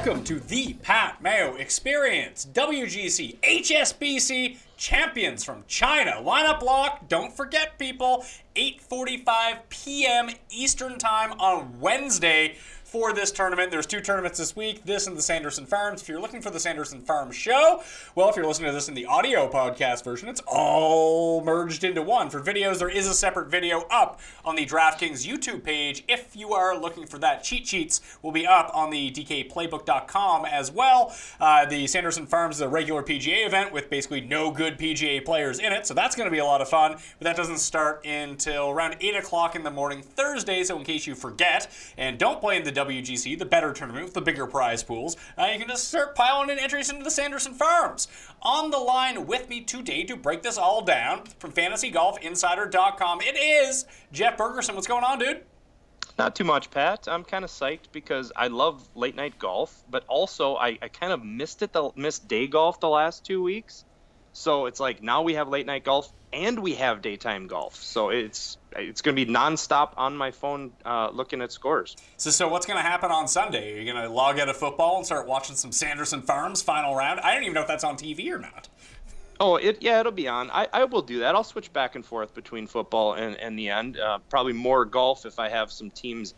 Welcome to the Pat Mayo Experience, WGC HSBC Champions from China. Lineup lock, don't forget people, 8:45 p.m. Eastern Time on Wednesday for this tournament. There's two tournaments this week, this and the Sanderson Farms. If you're looking for the Sanderson Farms show, well, if you're listening to this in the audio podcast version, it's all merged into one. For videos, there is a separate video up on the DraftKings YouTube page. If you are looking for that, cheat sheets will be up on the DKPlaybook.com as well. The Sanderson Farms is a regular PGA event with basically no good PGA players in it, so that's going to be a lot of fun, but that doesn't start until around 8 o'clock in the morning Thursday, so in case you forget and don't play in the WGC, the better tournament with the bigger prize pools, you can just start piling in entries into the Sanderson Farms. On the line with me today to break this all down from FantasyGolfInsider.com, it is Jeff Bergerson. What's going on, dude? Not too much, Pat. I'm kind of psyched because I love late night golf, but also I kind of missed day golf the last 2 weeks. So it's like now we have late night golf and we have daytime golf. So it's going to be nonstop on my phone looking at scores. So what's going to happen on Sunday? Are you going to log out of football and start watching some Sanderson Farms final round? I don't even know if that's on TV or not. Oh, it'll be on. I will do that. I'll switch back and forth between football and the end. Probably more golf if I have some teams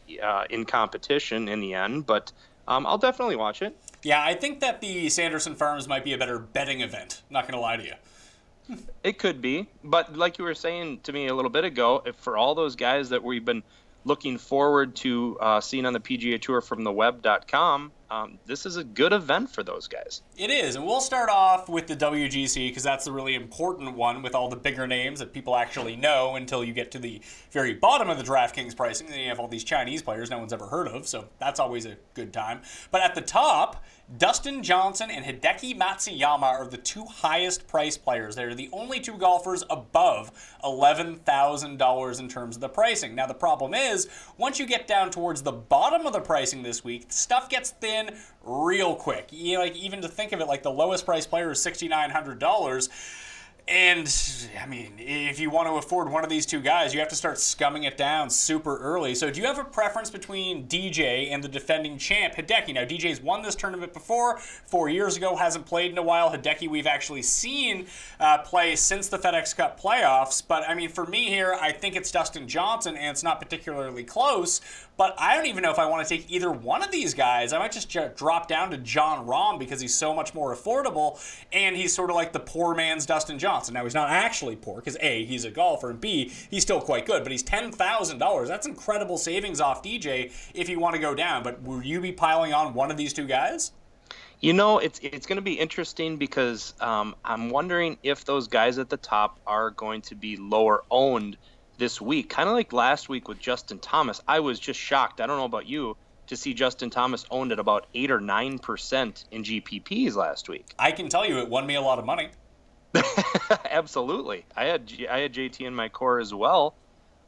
in competition in the end, but I'll definitely watch it. Yeah, I think that the Sanderson Farms might be a better betting event. Not going to lie to you. It could be, but like you were saying to me a little bit ago, if for all those guys that we've been looking forward to seeing on the PGA Tour from the web.com, this is a good event for those guys. It is, and we'll start off with the WGC because that's the really important one with all the bigger names that people actually know until you get to the very bottom of the DraftKings pricing. Then you have all these Chinese players no one's ever heard of, so that's always a good time. But at the top, Dustin Johnson and Hideki Matsuyama are the two highest priced players. They're the only two golfers above $11,000 in terms of the pricing. Now, the problem is, once you get down towards the bottom of the pricing this week, stuff gets thin real quick. You know, like, even to think of it, like the lowest priced player is $6,900. And, I mean, if you want to afford one of these two guys, you have to start scumming it down super early. So do you have a preference between DJ and the defending champ, Hideki? Now, DJ's won this tournament before, 4 years ago, hasn't played in a while. Hideki we've actually seen play since the FedEx Cup playoffs. But, I mean, for me here, I think it's Dustin Johnson, and it's not particularly close. But I don't even know if I want to take either one of these guys. I might just drop down to Jon Rahm because he's so much more affordable, and he's sort of like the poor man's Dustin Johnson. Now, he's not actually poor because A, he's a golfer, and B, he's still quite good, but he's $10,000. That's incredible savings off DJ if you want to go down. But will you be piling on one of these two guys? You know, it's going to be interesting because I'm wondering if those guys at the top are going to be lower owned this week. Kind of like last week with Justin Thomas. I was just shocked. I don't know about you, to see Justin Thomas owned at about 8 or 9% in GPPs last week. I can tell you it won me a lot of money. Absolutely. I had JT in my core as well,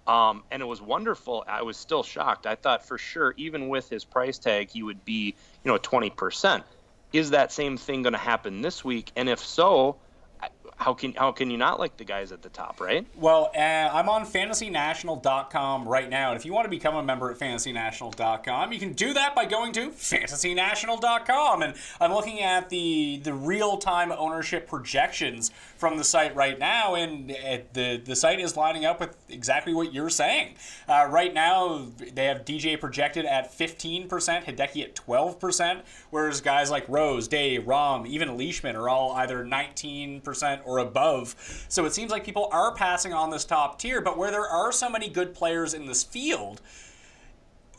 and it was wonderful. I was still shocked. I thought for sure, even with his price tag, he would be 20%. Is that same thing going to happen this week? And if so, how can you not like the guys at the top, right? Well, I'm on FantasyNational.com right now, and if you want to become a member at FantasyNational.com, you can do that by going to FantasyNational.com, and I'm looking at the real-time ownership projections from the site right now, and the site is lining up with exactly what you're saying. Right now, they have DJ projected at 15%, Hideki at 12%, whereas guys like Rose, Day, Rahm, even Leishman are all either 19% or above. So it seems like people are passing on this top tier, but where there are so many good players in this field,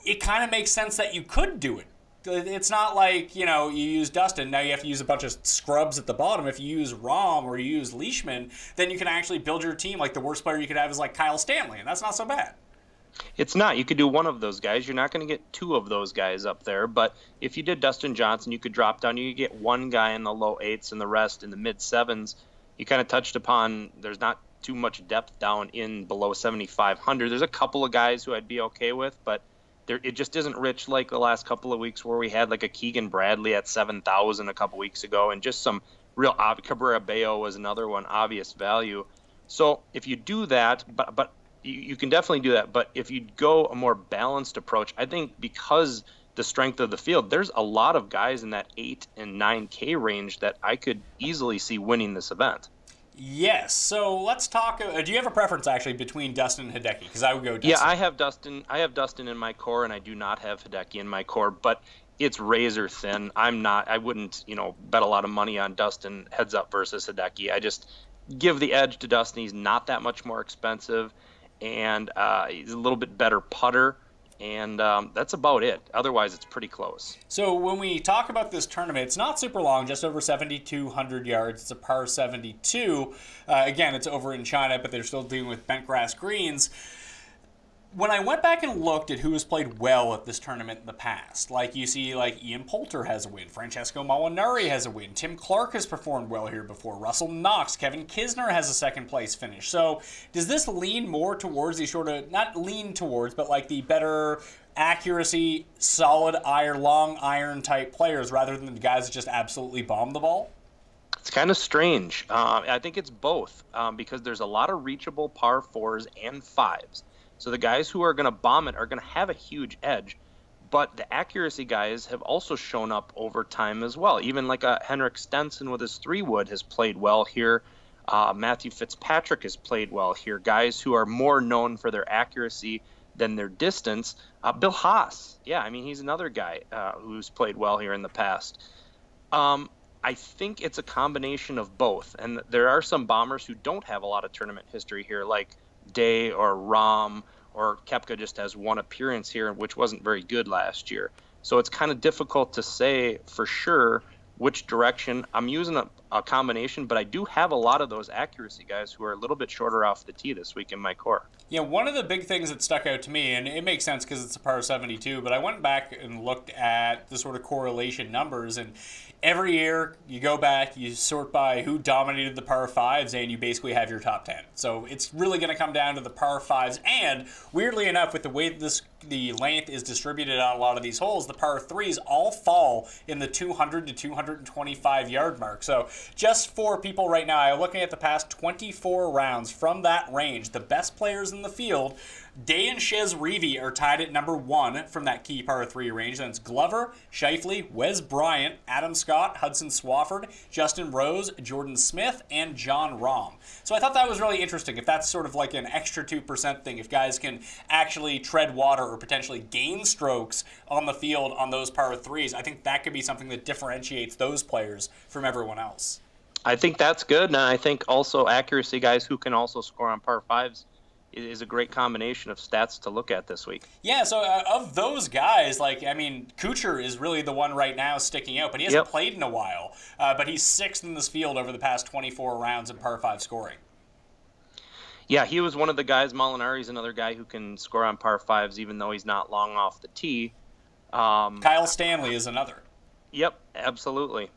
it kind of makes sense that you could do it. It's not like, you use Dustin, now you have to use a bunch of scrubs at the bottom. If you use Rahm or you use Leishman, then you can actually build your team. Like, the worst player you could have is like Kyle Stanley, and that's not so bad. It's not. You could do one of those guys. You're not going to get two of those guys up there. But if you did Dustin Johnson, you could drop down. You could get one guy in the low 8s and the rest in the mid 7s. You kind of touched upon there's not too much depth down in below 7,500. There's a couple of guys who I'd be okay with, but it just isn't rich like the last couple of weeks where we had like a Keegan Bradley at 7,000 a couple weeks ago, and just some real Cabrera Bello was another one, obvious value. So if you do that, but you can definitely do that. But if you go a more balanced approach, I think because the strength of the field, there's a lot of guys in that 8 and 9K range that I could easily see winning this event. Yes. So let's talk. Do you have a preference actually between Dustin and Hideki? Because I would go Dustin. Yeah, I have Dustin in my core, and I do not have Hideki in my core, but it's razor thin. I wouldn't, bet a lot of money on Dustin heads up versus Hideki. I just give the edge to Dustin. He's not that much more expensive, and he's a little bit better putter. And that's about it. Otherwise, it's pretty close. So when we talk about this tournament, it's not super long, just over 7,200 yards. It's a par 72. Again, it's over in China, but they're still dealing with bent grass greens. When I went back and looked at who has played well at this tournament in the past, like you see, like Ian Poulter has a win, Francesco Molinari has a win, Tim Clark has performed well here before, Russell Knox, Kevin Kisner has a second place finish. So does this lean more towards the sort of, not lean towards, but like the better accuracy, solid iron, long iron type players rather than the guys that just absolutely bomb the ball? It's kind of strange. I think it's both because there's a lot of reachable par 4s and 5s. So the guys who are going to bomb it are going to have a huge edge, but the accuracy guys have also shown up over time as well. Even like a Henrik Stenson with his 3-wood has played well here. Matthew Fitzpatrick has played well here. Guys who are more known for their accuracy than their distance. Bill Haas, he's another guy who's played well here in the past. I think it's a combination of both, and there are some bombers who don't have a lot of tournament history here, like Day or Rahm, or Koepka just has one appearance here, which wasn't very good last year. So it's kind of difficult to say for sure which direction. I'm using a combination, but I do have a lot of those accuracy guys who are a little bit shorter off the tee this week in my core. Yeah, one of the big things that stuck out to me, and it makes sense because it's a par 72, but I went back and looked at the sort of correlation numbers, and every year you go back, you sort by who dominated the par 5s, and you basically have your top 10. So it's really going to come down to the par 5s, and weirdly enough, with the way the length is distributed on a lot of these holes, the par 3s all fall in the 200 to 225 yard mark. So just for people right now, I'm looking at the past 24 rounds from that range, the best players in the field, Day and Chez Reavie are tied at number 1 from that key par 3 range. Then it's Glover, Scheifele, Wes Bryant, Adam Scott, Hudson Swafford, Justin Rose, Jordan Smith, and John Rahm. So I thought that was really interesting. If that's sort of like an extra 2% thing, if guys can actually tread water or potentially gain strokes on the field on those par 3s, I think that could be something that differentiates those players from everyone else. I think that's good, and I think also accuracy guys who can also score on par 5s is a great combination of stats to look at this week. Yeah, so of those guys, Kuchar is really the one right now sticking out, but he hasn't played in a while. But he's 6th in this field over the past 24 rounds in par 5 scoring. Yeah, he was one of the guys. Molinari's another guy who can score on par 5s even though he's not long off the tee. Kyle Stanley is another. Yep, absolutely.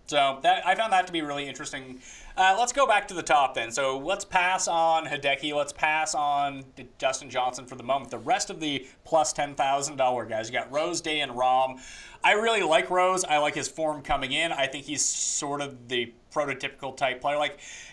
So I found that to be really interesting. Let's go back to the top then. So let's pass on Hideki. Let's pass on Dustin Johnson for the moment. The rest of the plus $10,000 guys. You got Rose, Day, and Rahm. I really like Rose. I like his form coming in. I think he's sort of the prototypical type player.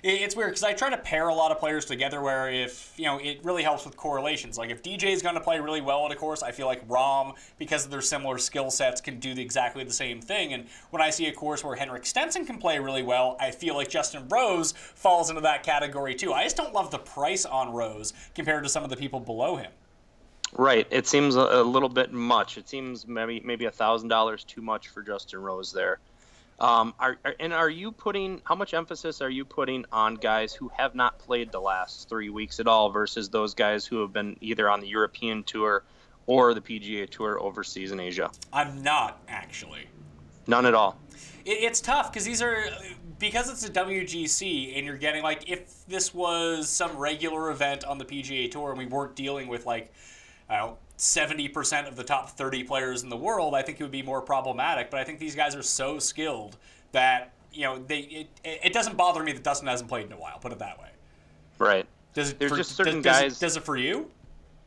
It's weird because I try to pair a lot of players together where if, it really helps with correlations. Like if DJ is going to play really well at a course, I feel like Rahm, because of their similar skill sets, can do exactly the same thing. And when I see a course where Henrik Stenson can play really well, I feel like Justin Rose falls into that category too. I just don't love the price on Rose compared to some of the people below him. Right. It seems a little bit much. It seems maybe $1,000 too much for Justin Rose there. Are you putting, how much emphasis are you putting on guys who have not played the last 3 weeks at all versus those guys who have been either on the European Tour or the PGA Tour overseas in Asia? I'm not, actually. None at all. It's tough because because it's a WGC and you're getting, if this was some regular event on the PGA Tour and we weren't dealing with 70% of the top 30 players in the world, I think it would be more problematic. But I think these guys are so skilled that, it doesn't bother me that Dustin hasn't played in a while, put it that way. Right. Does it for you?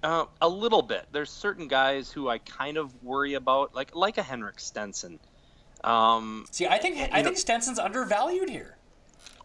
A little bit. There's certain guys who I kind of worry about, like a Henrik Stenson. I think Stenson's undervalued here.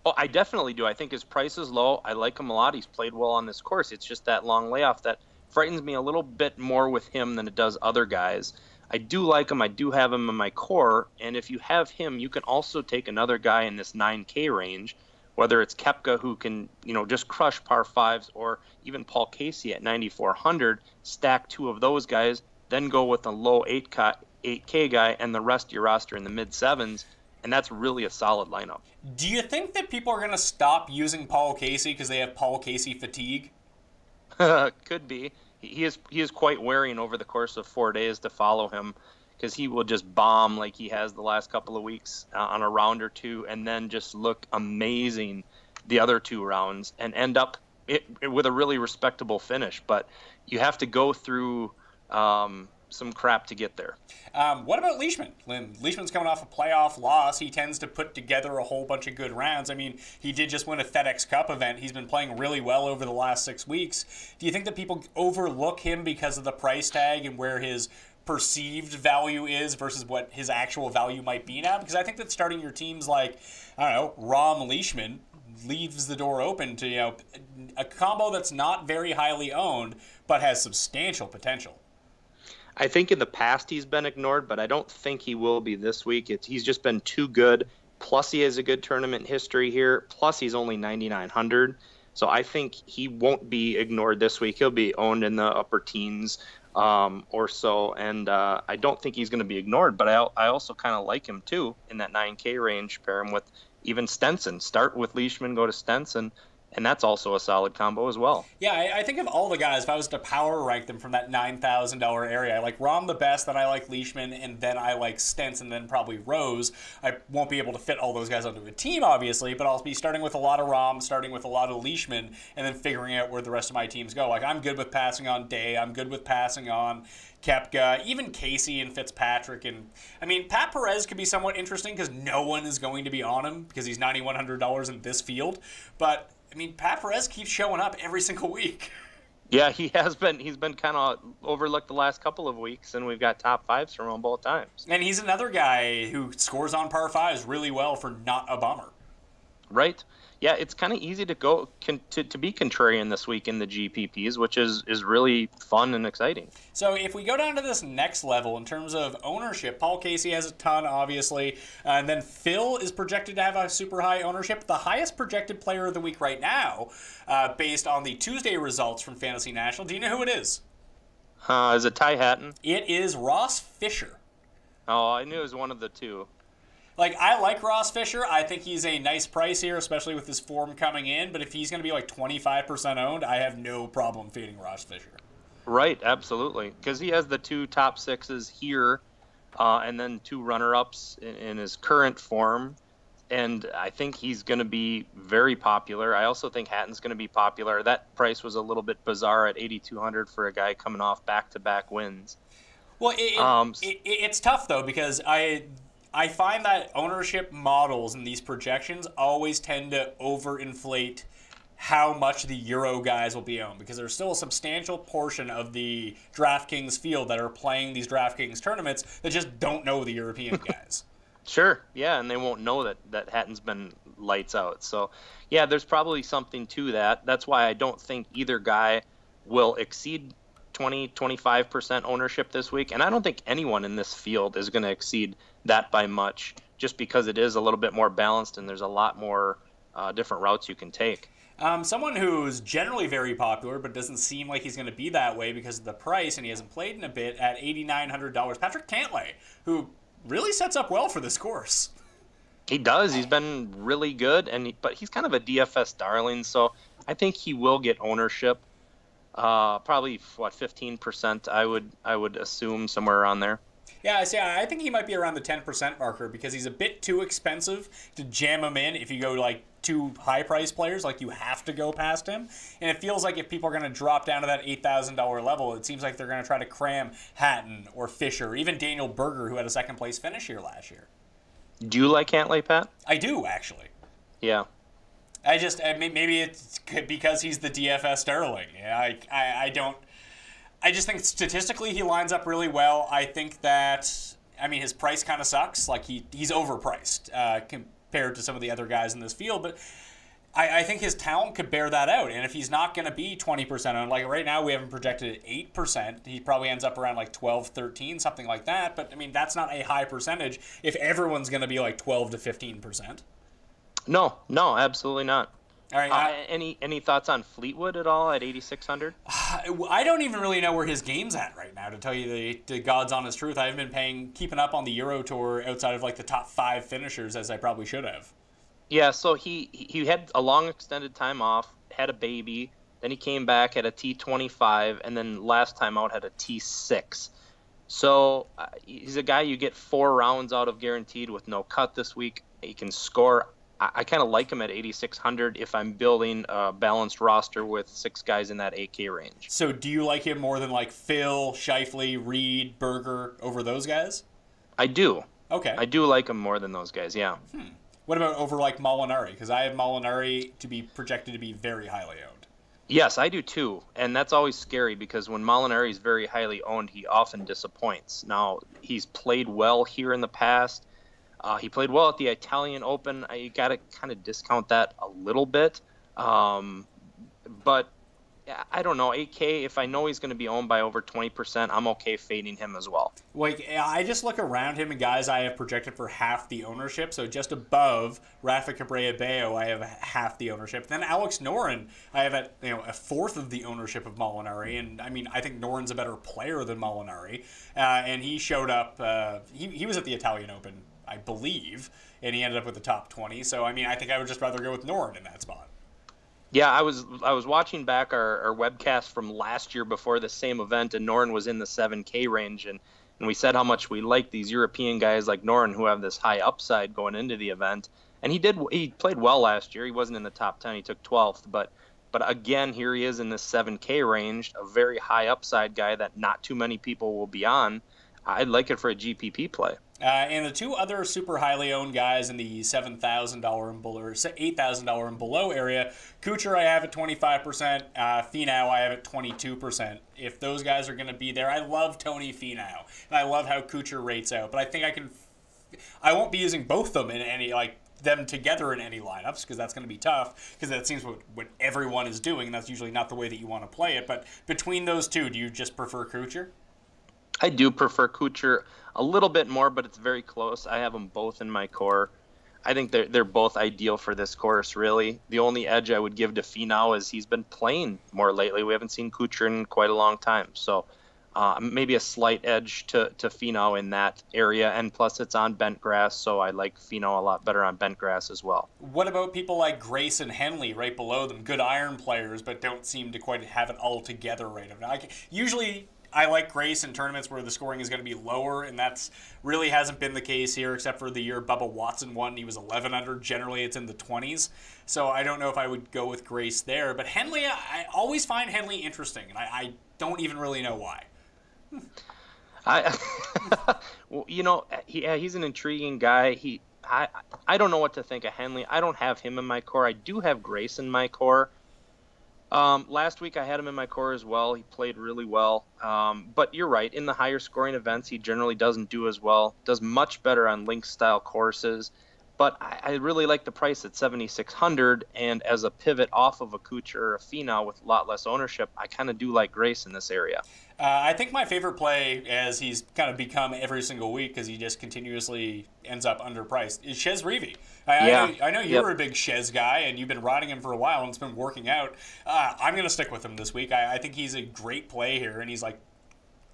Oh, I definitely do. I think his price is low. I like him a lot. He's played well on this course. It's just that long layoff that frightens me a little bit more with him than it does other guys. I do like him. I do have him in my core. And if you have him, you can also take another guy in this 9K range, whether it's Koepka, who can, just crush par fives, or even Paul Casey at 9,400, stack two of those guys, then go with a low 8K guy and the rest of your roster in the mid sevens. And that's really a solid lineup. Do you think that people are going to stop using Paul Casey because they have Paul Casey fatigue? Could be. He is quite wearing over the course of 4 days to follow him, because he will just bomb like he has the last couple of weeks on a round or two, and then just look amazing the other 2 rounds and end up with a really respectable finish. But you have to go through some crap to get there. What about Leishman? Leishman's coming off a playoff loss. He tends to put together a whole bunch of good rounds. I mean, he did just win a FedEx Cup event. He's been playing really well over the last 6 weeks. Do you think that people overlook him because of the price tag and where his perceived value is versus what his actual value might be now? Because I think that starting your teams like, I don't know, Rahm Leishman leaves the door open to, a combo that's not very highly owned but has substantial potential. I think in the past he's been ignored, but I don't think he will be this week. He's just been too good. Plus, he has a good tournament history here. Plus, he's only 9,900. So I think he won't be ignored this week. He'll be owned in the upper teens or so. And I don't think he's going to be ignored, but I also kind of like him, too, in that 9K range. Pair him with even Stenson. Start with Leishman, go to Stenson. And that's also a solid combo as well. Yeah, I think of all the guys, if I was to power rank them from that $9,000 area, I like Rahm the best, then I like Leishman, and then I like Stenson, then probably Rose. I won't be able to fit all those guys onto a team, obviously, but I'll be starting with a lot of Rahm, starting with a lot of Leishman, and then figuring out where the rest of my teams go. Like, I'm good with passing on Day. I'm good with passing on Koepka, even Casey and Fitzpatrick. And I mean, Pat Perez could be somewhat interesting because no one is going to be on him because he's $9,100 in this field. But I mean, Pat Perez keeps showing up every single week. Yeah, he has been. He's been kind of overlooked the last couple of weeks, and we've got top fives from him both times. And he's another guy who scores on par fives really well for not a bummer. Right. Yeah, it's kind of easy to go to be contrarian this week in the GPPs, which is really fun and exciting. So if we go down to this next level in terms of ownership, Paul Casey has a ton, obviously, and then Phil is projected to have a super high ownership. The highest projected player of the week right now, based on the Tuesday results from Fantasy National. Do you know who it is? Is it Ty Hatton? It is Ross Fisher. Oh, I knew it was one of the two. Like, I like Ross Fisher. I think he's a nice price here, especially with his form coming in. But if he's going to be like 25% owned, I have no problem fading Ross Fisher. Right, absolutely. Because he has the 2 top sixes here and then 2 runner-ups in his current form. And I think he's going to be very popular. I also think Hatton's going to be popular. That price was a little bit bizarre at $8,200 for a guy coming off back-to-back wins. Well, it's tough, though, because I find that ownership models and these projections always tend to overinflate how much the Euro guys will be owned, because there's still a substantial portion of the DraftKings field that are playing these DraftKings tournaments that just don't know the European guys. Sure, yeah, and they won't know that Hatton's been lights out. So, yeah, there's probably something to that. That's why I don't think either guy will exceed 20-25% ownership this week, and I don't think anyone in this field is going to exceed that by much, just because it is a little bit more balanced and there's a lot more different routes you can take. Someone who's generally very popular but doesn't seem like he's going to be that way because of the price, and he hasn't played in a bit, at $8,900, Patrick Cantlay, who really sets up well for this course. He does. He's been really good, but he's kind of a DFS darling, so I think he will get ownership. Probably 15%. I would assume somewhere around there. Yeah, I think he might be around the 10% marker because he's a bit too expensive to jam him in if you go like 2 high-priced players. Like, you have to go past him. And it feels like if people are going to drop down to that $8,000 level, it seems like they're going to try to cram Hatton or Fisher, or even Daniel Berger, who had a second-place finish here last year. Do you like Cantlay, Pat? I do, actually. Yeah. Maybe it's because he's the DFS darling. Yeah, I don't. I just think statistically he lines up really well. I think that, his price kind of sucks. Like, he's overpriced compared to some of the other guys in this field. But I think his talent could bear that out. And if he's not going to be 20% owned, like right now we have him projected at 8%, he probably ends up around like 12, 13, something like that. But, I mean, that's not a high percentage if everyone's going to be like 12 to 15%. No, absolutely not. All right. Any thoughts on Fleetwood at all at 8,600? I don't even really know where his game's at right now, to tell you the God's honest truth. I haven't been keeping up on the Euro Tour outside of like the top 5 finishers as I probably should have. Yeah, so he had a long extended time off, had a baby, then he came back at a T25, and then last time out had a T6. So he's a guy you get 4 rounds out of guaranteed with no cut this week. He can score. I kind of like him at 8,600 if I'm building a balanced roster with 6 guys in that 8K range. So do you like him more than like Phil, Scheifele, Reed, Berger over those guys? I do. Okay. I do like him more than those guys, yeah. What about over like Molinari? Because I have Molinari to be projected to be very highly owned. Yes, I do too. And that's always scary because when Molinari is very highly owned, he often disappoints. Now, he's played well here in the past. He played well at the Italian Open. You got to kind of discount that a little bit. But I don't know. 8K, if I know he's going to be owned by over 20%, I'm okay fading him as well. Like, I just look around him and guys I have projected for half the ownership. So just above Rafa Cabrera-Bello, I have half the ownership. Then Alex Noren, I have at a fourth of the ownership of Molinari. And I mean, I think Noren's a better player than Molinari. And he showed up. He was at the Italian Open, I believe, and he ended up with the top 20. So I mean, I think I would just rather go with Noren in that spot. Yeah, I was watching back our webcast from last year before the same event, and Noren was in the 7K range, and we said how much we like these European guys like Noren who have this high upside going into the event. And he played well last year. He wasn't in the top 10. He took 12th, but again, here he is in this 7K range, a very high upside guy that not too many people will be on. I'd like it for a GPP play. And the 2 other super highly owned guys in the $7,000 and below, or $8,000 and below area, Kuchar I have at 25%, Finau I have at 22%. If those guys are going to be there, I love Tony Finau, and I love how Kuchar rates out. But I think I won't be using both of them in any them together in any lineups because that's going to be tough because that seems what everyone is doing, and that's usually not the way that you want to play it. But between those 2, do you just prefer Kuchar? I do prefer Kuchar a little bit more, but it's very close. I have them both in my core. I think they're both ideal for this course, really. The only edge I would give to Finau is he's been playing more lately. We haven't seen Kuchar in quite a long time. So maybe a slight edge to Finau in that area. And plus, it's on bent grass, so I like Finau a lot better on bent grass as well. What about people like Grace and Henley right below them? Good iron players, but don't seem to quite have it all together right now. Usually I like Grace in tournaments where the scoring is going to be lower, and that's really hasn't been the case here, except for the year Bubba Watson won. He was 11 under. Generally, it's in the 20s. So I don't know if I would go with Grace there. But Henley, I always find Henley interesting, and I don't even really know why. Well, he's an intriguing guy. I don't know what to think of Henley. I don't have him in my core. I do have Grace in my core. Last week I had him in my core as well. He played really well. But you're right. In the higher scoring events, he generally doesn't do as well. Does much better on link-style courses. But I really like the price at $7,600. And as a pivot off of a Kuchar or a Finau with a lot less ownership, I kind of do like Grace in this area. I think my favorite play, as he's kind of become every single week because he just continuously ends up underpriced, is Chez Reavie. I know you're a big Chez guy, and you've been riding him for a while, and it's been working out. I'm going to stick with him this week. I think he's a great play here, and he's like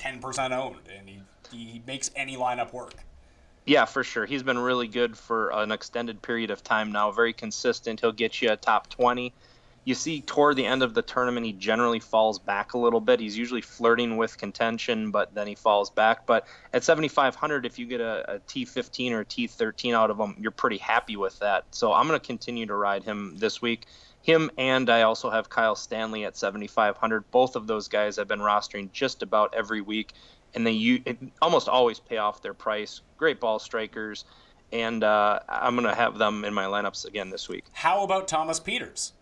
10% owned, and he makes any lineup work. Yeah, for sure. He's been really good for an extended period of time now. Very consistent. He'll get you a top 20. You see toward the end of the tournament, he generally falls back a little bit. He's usually flirting with contention, but then he falls back. But at 7,500, if you get a T15 or a T13 out of him, you're pretty happy with that. So I'm going to continue to ride him this week. Him, and I also have Kyle Stanley at 7,500. Both of those guys I've been rostering just about every week, and they almost always pay off their price. Great ball strikers, and I'm going to have them in my lineups again this week. How about Thomas Pieters?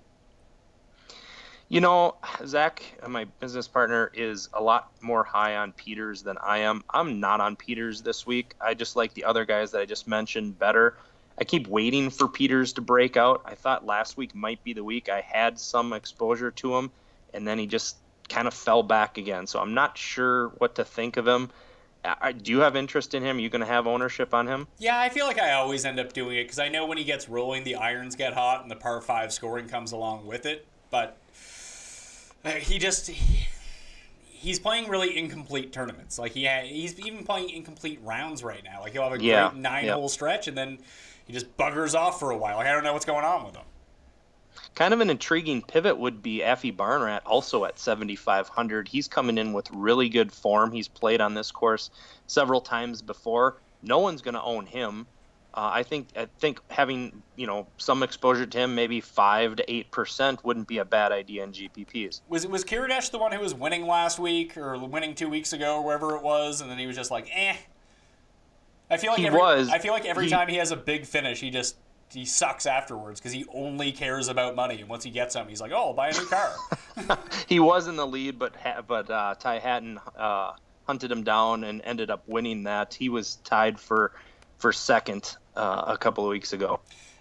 You know, Zach, my business partner, is a lot more high on Pieters than I am. I'm not on Pieters this week. I just like the other guys that I just mentioned better. I keep waiting for Peters to break out. I thought last week might be the week I had some exposure to him, and then he just kind of fell back again. So I'm not sure what to think of him. Do you have interest in him? Are you going to have ownership on him? Yeah, I feel like I always end up doing it because I know when he gets rolling, the irons get hot and the par 5 scoring comes along with it. But he's playing really incomplete tournaments. Like he's even playing incomplete rounds right now. Like he'll have a great 9-hole stretch and then he just buggers off for a while. Like I don't know what's going on with him. Kind of an intriguing pivot would be Effie Barnrat, also at 7,500. He's coming in with really good form. He's played on this course several times before. No one's going to own him. I think having some exposure to him, maybe 5 to 8%, wouldn't be a bad idea in GPPs. Was Kiridesh the one who was winning last week or winning 2 weeks ago, or wherever it was, and then he was just like, eh? I feel like every time he has a big finish, he sucks afterwards because he only cares about money. And once he gets some, he's like, "Oh, I'll buy a new car." He was in the lead, but Ty Hatton hunted him down and ended up winning that. He was tied for second a couple of weeks ago.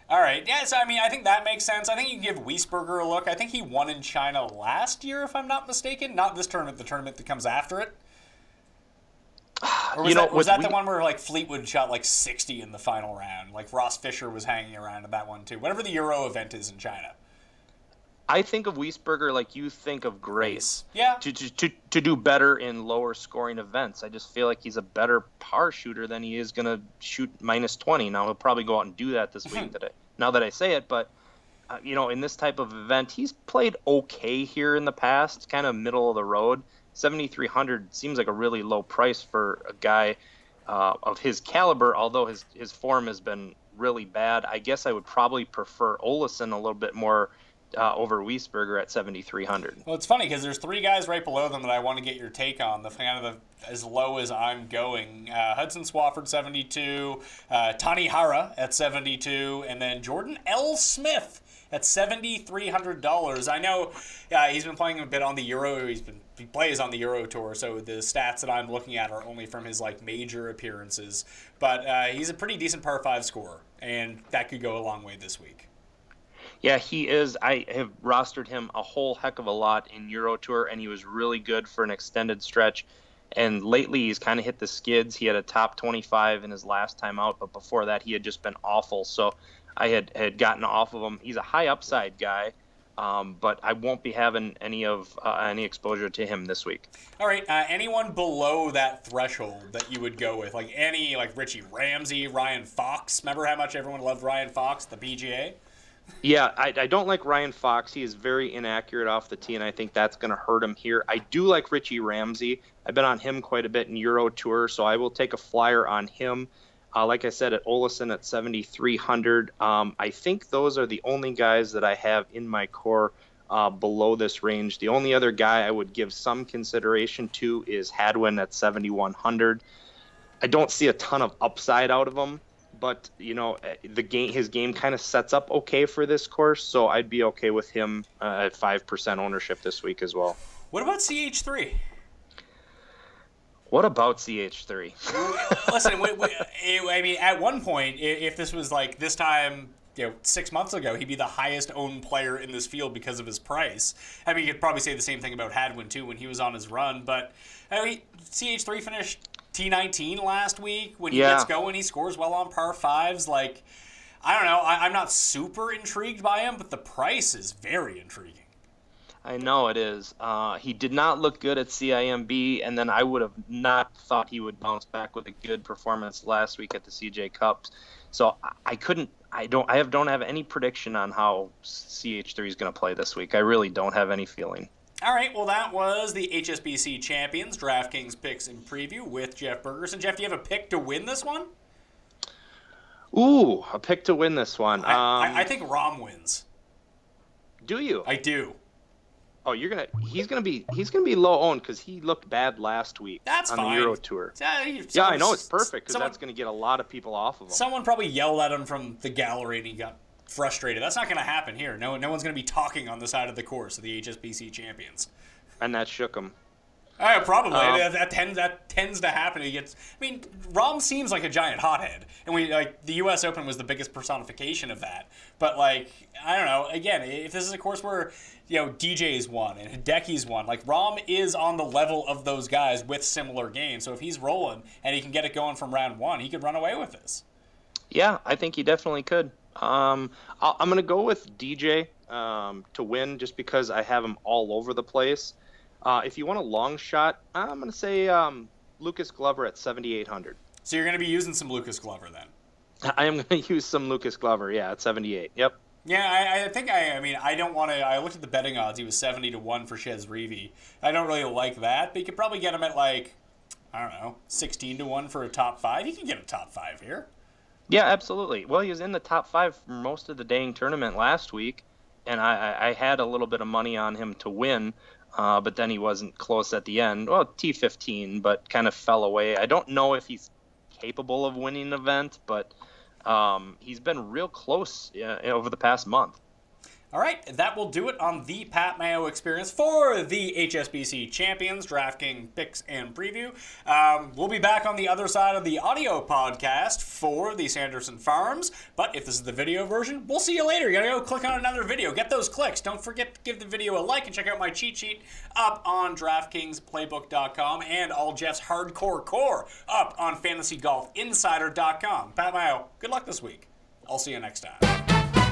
All right, yeah. So I mean, I think that makes sense. I think you can give Wiesberger a look. I think he won in China last year, if I'm not mistaken. Not this tournament, the tournament that comes after it. Or was that the one where like Fleetwood shot like 60 in the final round? Like Ross Fisher was hanging around in that one too. Whatever the Euro event is in China. I think of Wiesberger like you think of Grace. Yeah. To do better in lower scoring events. I just feel like he's a better par shooter than he is going to shoot -20. Now he'll probably go out and do that this week. Now that I say it, but in this type of event, he's played okay here in the past, kind of middle of the road. 7,300 seems like a really low price for a guy of his caliber, although his form has been really bad. I guess I would probably prefer Olesen a little bit more over Wiesberger at 7,300. Well, it's funny because there's 3 guys right below them that I want to get your take on. As low as I'm going. Hudson Swafford, 72. Tanihara at 72. And then Jordan L. Smith at $7,300. I know he's been playing a bit on the Euro. He plays on the Euro Tour, so the stats that I'm looking at are only from his major appearances. But he's a pretty decent par 5 scorer, and that could go a long way this week. Yeah, he is. I have rostered him a whole heck of a lot in Euro Tour, and he was really good for an extended stretch. And lately, he's kind of hit the skids. He had a top 25 in his last time out, but before that, he had just been awful. So I had gotten off of him. He's a high upside guy, but I won't be having any exposure to him this week. All right, anyone below that threshold that you would go with, like Richie Ramsey, Ryan Fox? Remember how much everyone loved Ryan Fox, the PGA? Yeah, I don't like Ryan Fox. He is very inaccurate off the tee, and I think that's going to hurt him here. I do like Richie Ramsey. I've been on him quite a bit in Euro Tour, so I will take a flyer on him. Like I said, at Olesen at 7,300. I think those are the only guys that I have in my core below this range. The only other guy I would give some consideration to is Hadwin at 7,100. I don't see a ton of upside out of him, but his game kind of sets up okay for this course, so I'd be okay with him at 5% ownership this week as well. What about CH3? What about CH3? Listen, I mean, at one point, if this was like this time, 6 months ago, he'd be the highest owned player in this field because of his price. I mean, you could probably say the same thing about Hadwin too when he was on his run, but I mean, CH3 finished T19 last week. When he gets going, he scores well on par 5s. Like, I don't know. I'm not super intrigued by him, but the price is very intriguing. I know it is. He did not look good at CIMB, and then I would have not thought he would bounce back with a good performance last week at the CJ Cups. So I don't have any prediction on how CH3 is going to play this week. I really don't have any feeling. All right, well, that was the HSBC Champions DraftKings picks and preview with Jeff Bergerson. Jeff, do you have a pick to win this one? Ooh, a pick to win this one. I think Rahm wins. Do you? I do. Oh, he's gonna be low owned because he looked bad last week on the Euro Tour. Yeah, I know it's perfect because that's gonna get a lot of people off of him. Someone probably yelled at him from the gallery and he got frustrated. That's not gonna happen here. No one's gonna be talking on the side of the course of the HSBC Champions. And that shook him. Probably. That tends to happen. Rahm seems like a giant hothead, and the U.S. Open was the biggest personification of that. But I don't know. Again, if this is a course where DJ's won and Hideki's won, Rahm is on the level of those guys with similar games. So if he's rolling and he can get it going from round one, he could run away with this. Yeah, I think he definitely could. I'm going to go with DJ to win just because I have him all over the place. If you want a long shot, I'm going to say Lucas Glover at 7,800. So you're going to be using some Lucas Glover then? I am going to use some Lucas Glover, at 78. Yep. Yeah, I don't want to. I looked at the betting odds. He was 70-1 for Chez Reavie. I don't really like that, but you could probably get him at 16-1 for a top 5. He can get a top 5 here. Yeah, absolutely. Well, he was in the top 5 for most of the dang tournament last week, and I had a little bit of money on him to win. But then he wasn't close at the end. Well, T15, but kind of fell away. I don't know if he's capable of winning an event, but he's been real close over the past month. All right, that will do it on the Pat Mayo Experience for the HSBC Champions DraftKings Picks and Preview. We'll be back on the other side of the audio podcast for the Sanderson Farms. But if this is the video version, we'll see you later. You gotta go click on another video. Get those clicks. Don't forget to give the video a like and check out my cheat sheet up on DraftKingsPlaybook.com and all Jeff's hardcore core up on FantasyGolfInsider.com. Pat Mayo, good luck this week. I'll see you next time.